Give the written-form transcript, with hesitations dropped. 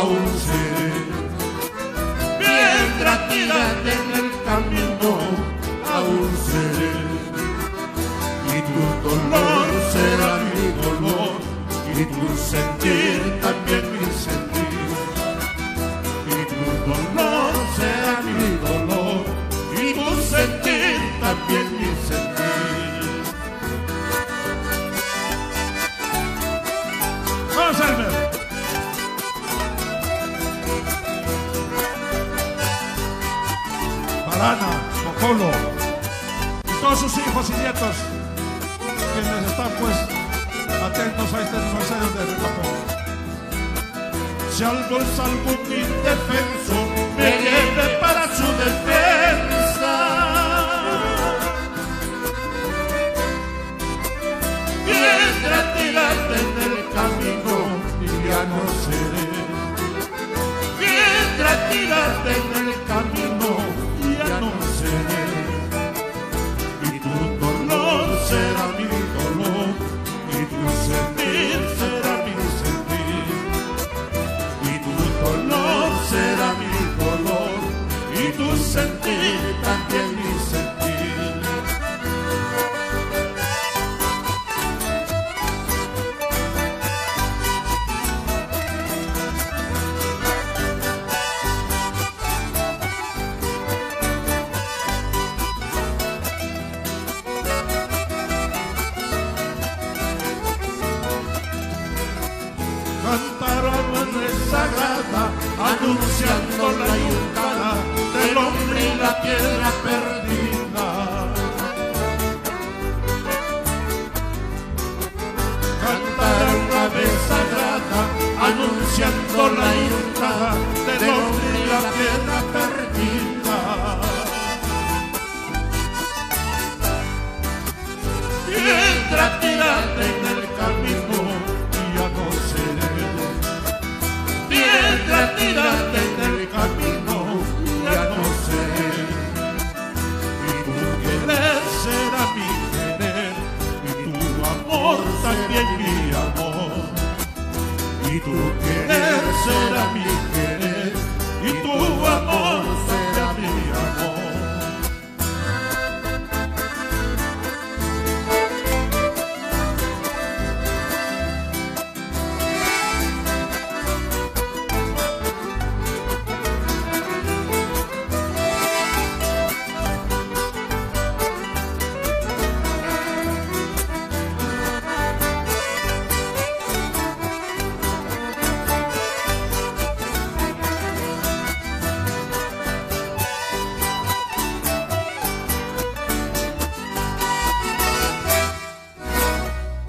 aún seré. Piedra tirada en el camino, aún seré. Y tu dolor será mi dolor, y tu sentir también mi sentir. Y tu dolor será mi dolor, y tu sentir también mi sentir. ¡Vamos, Elmer! Parana, Cocolo y todos sus hijos y nietos, quienes están pues atentos a este aniversario de Recapó. Si algo es algún indefenso, me lleve para su defensa. Piedra tirada en el camino y ya no seré. Piedra tirada en el camino y ya no seré. Y tu dolor será mi dolor, y tu sentir será mi sentir. Y tu dolor será mi dolor, y tu sentir también mi sentir. Cantaron en sagrada, anunciando la yucada del hombre y la piedra perdida. Cantaron una vez sagrada, anunciando la yucada del hombre y la piedra perdida. Piedra tirada en el camino, ya no seré. Piedra tirada en el camino, ya no seré. Y tu querer será mi querer, y tu amor también mi amor. Y tu querer será mi